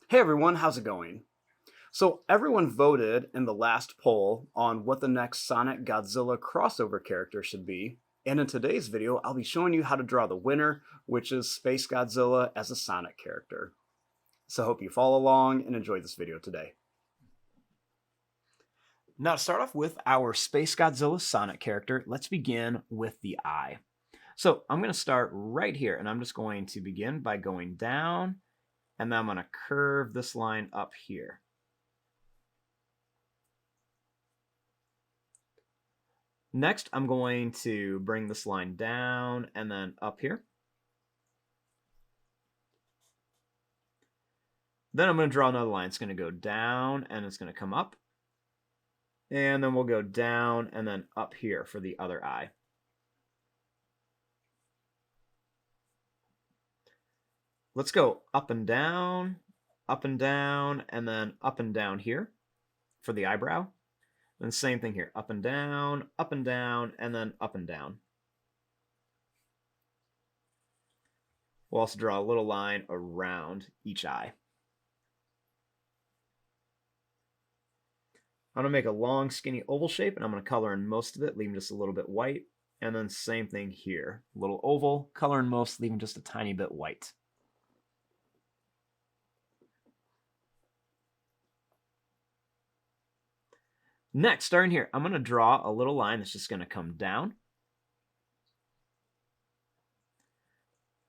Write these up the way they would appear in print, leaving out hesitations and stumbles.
Hey everyone, how's it going? So, everyone voted in the last poll on what the next Sonic Godzilla crossover character should be. And in today's video, I'll be showing you how to draw the winner, which is Space Godzilla as a Sonic character. So, I hope you follow along and enjoy this video today. Now, to start off with our Space Godzilla Sonic character, let's begin with the eye. So, I'm going to start right here, and I'm just going to begin by going down, and then I'm going to curve this line up here. Next, I'm going to bring this line down and then up here. Then I'm going to draw another line. It's going to go down and it's going to come up. And then we'll go down and then up here for the other eye. Let's go up and down, and then up and down here for the eyebrow. And same thing here, up and down, and then up and down. We'll also draw a little line around each eye. I'm going to make a long, skinny oval shape, and I'm going to color in most of it, leaving just a little bit white. And then same thing here, a little oval, color in most, leaving just a tiny bit white. Next, starting here, I'm going to draw a little line that's just going to come down.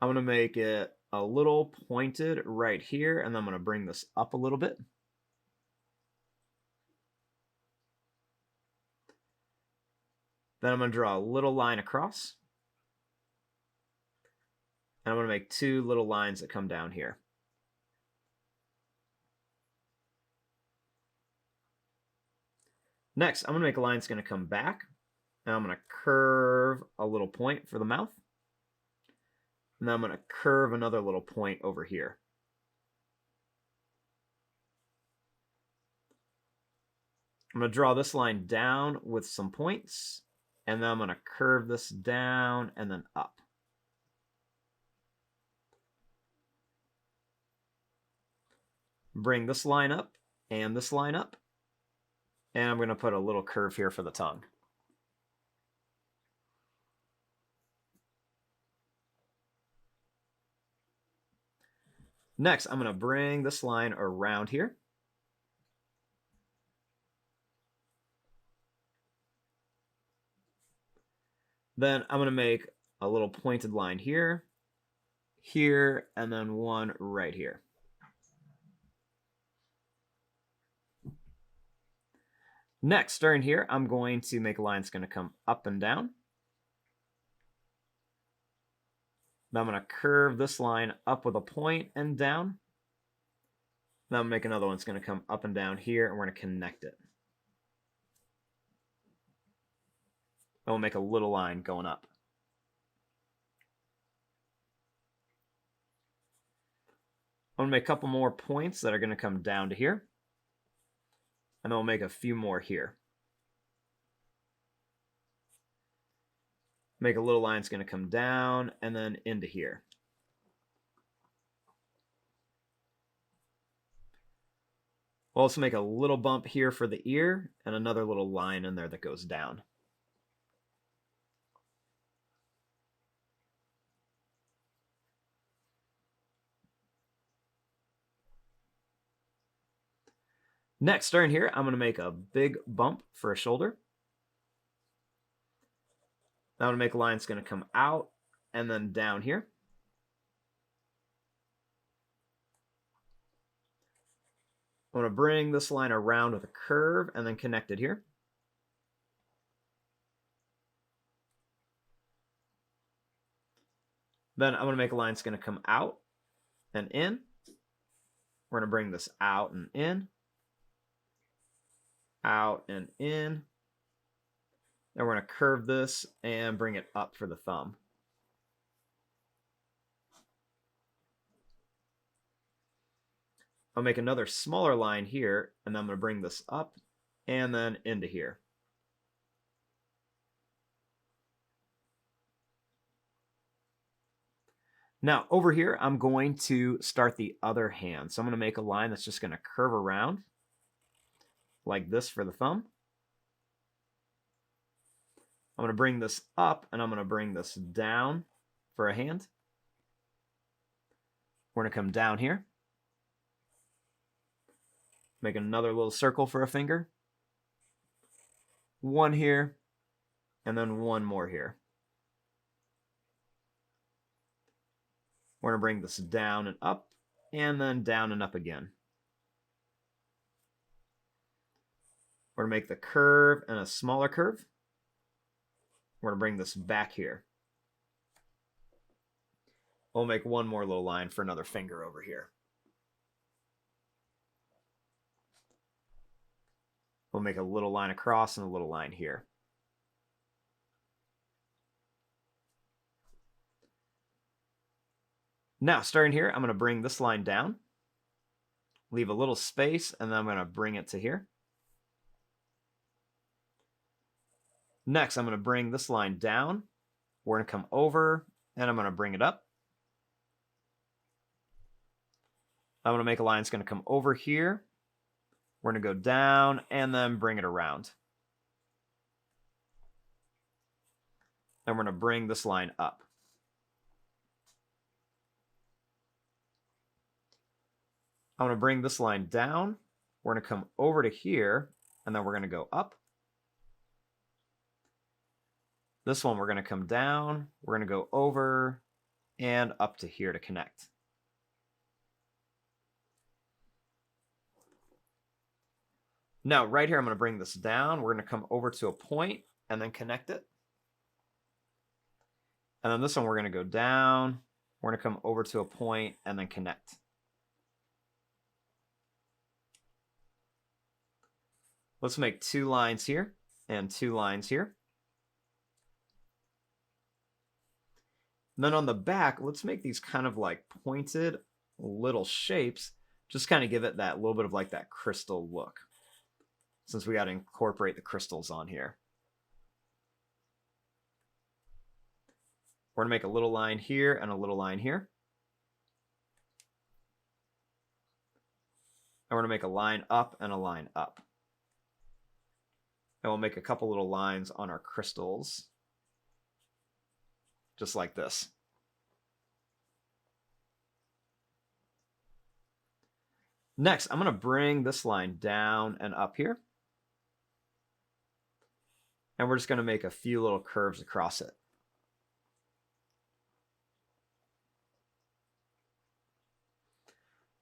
I'm going to make it a little pointed right here, and then I'm going to bring this up a little bit. Then I'm going to draw a little line across. And I'm going to make two little lines that come down here. Next, I'm going to make a line that's going to come back. And I'm going to curve a little point for the mouth. And then I'm going to curve another little point over here. I'm going to draw this line down with some points. And then I'm going to curve this down and then up. Bring this line up and this line up. And I'm going to put a little curve here for the tongue. Next, I'm going to bring this line around here. Then I'm going to make a little pointed line here, here, and then one right here. Next, starting here, I'm going to make a line that's going to come up and down. Then I'm going to curve this line up with a point and down. Then I'm going to make another one that's going to come up and down here, and we're going to connect it. Then we'll make a little line going up. I'm going to make a couple more points that are going to come down to here. And then we'll make a few more here. Make a little line that's going to come down and then into here. We'll also make a little bump here for the ear and another little line in there that goes down. Next, starting here, I'm going to make a big bump for a shoulder. Now I'm going to make a line that's going to come out and then down here. I'm going to bring this line around with a curve and then connect it here. Then I'm going to make a line that's going to come out and in. We're going to bring this out and in. Out and in. Then we're going to curve this and bring it up for the thumb. I'll make another smaller line here, and then I'm going to bring this up and then into here. Now over here, I'm going to start the other hand. So I'm going to make a line that's just going to curve around like this for the thumb. I'm going to bring this up and I'm going to bring this down for a hand. We're going to come down here. Make another little circle for a finger. One here, and then one more here. We're going to bring this down and up, and then down and up again. We're going to make the curve and a smaller curve. We're going to bring this back here. We'll make one more little line for another finger over here. We'll make a little line across and a little line here. Now, starting here, I'm going to bring this line down, leave a little space, and then I'm going to bring it to here. Next, I'm going to bring this line down. We're going to come over, and I'm going to bring it up. I'm going to make a line that's going to come over here. We're going to go down, and then bring it around. And we're going to bring this line up. I'm going to bring this line down. We're going to come over to here, and then we're going to go up. This one, we're going to come down. We're going to go over and up to here to connect. Now, right here, I'm going to bring this down. We're going to come over to a point and then connect it. And then this one, we're going to go down. We're going to come over to a point and then connect. Let's make 2 lines here and 2 lines here. And then on the back, let's make these kind of like pointed little shapes. Just kind of give it that little bit of like that crystal look, since we got to incorporate the crystals on here. We're going to make a little line here and a little line here. And we're going to make a line up and a line up. And we'll make a couple little lines on our crystals, just like this. Next, I'm going to bring this line down and up here. And we're just going to make a few little curves across it.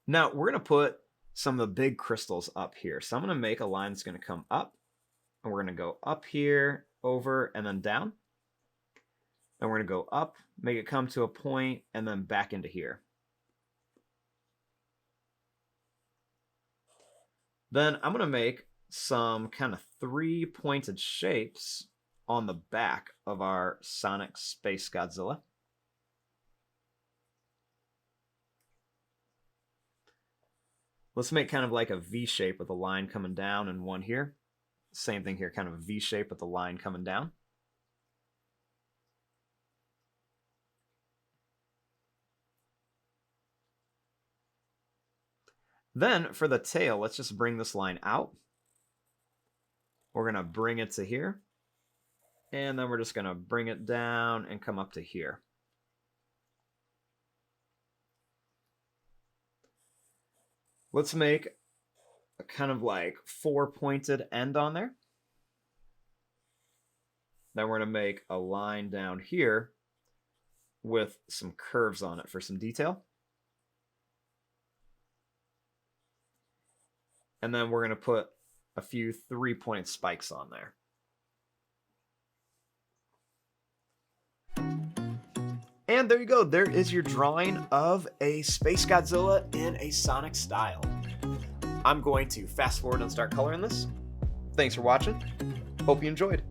Now, we're going to put some of the big crystals up here. So I'm going to make a line that's going to come up. And we're going to go up here, over, and then down. And we're going to go up, make it come to a point, and then back into here. Then I'm going to make some kind of 3 pointed shapes on the back of our Sonic Space Godzilla. Let's make kind of like a V shape with a line coming down and one here. Same thing here, kind of a V shape with the line coming down. Then for the tail, let's just bring this line out. We're going to bring it to here. And then we're just going to bring it down and come up to here. Let's make a kind of like 4 pointed end on there. Then we're going to make a line down here with some curves on it for some detail. And then we're going to put a few 3-pointed spikes on there. And there you go. There is your drawing of a Space Godzilla in a Sonic style. I'm going to fast forward and start coloring this. Thanks for watching. Hope you enjoyed.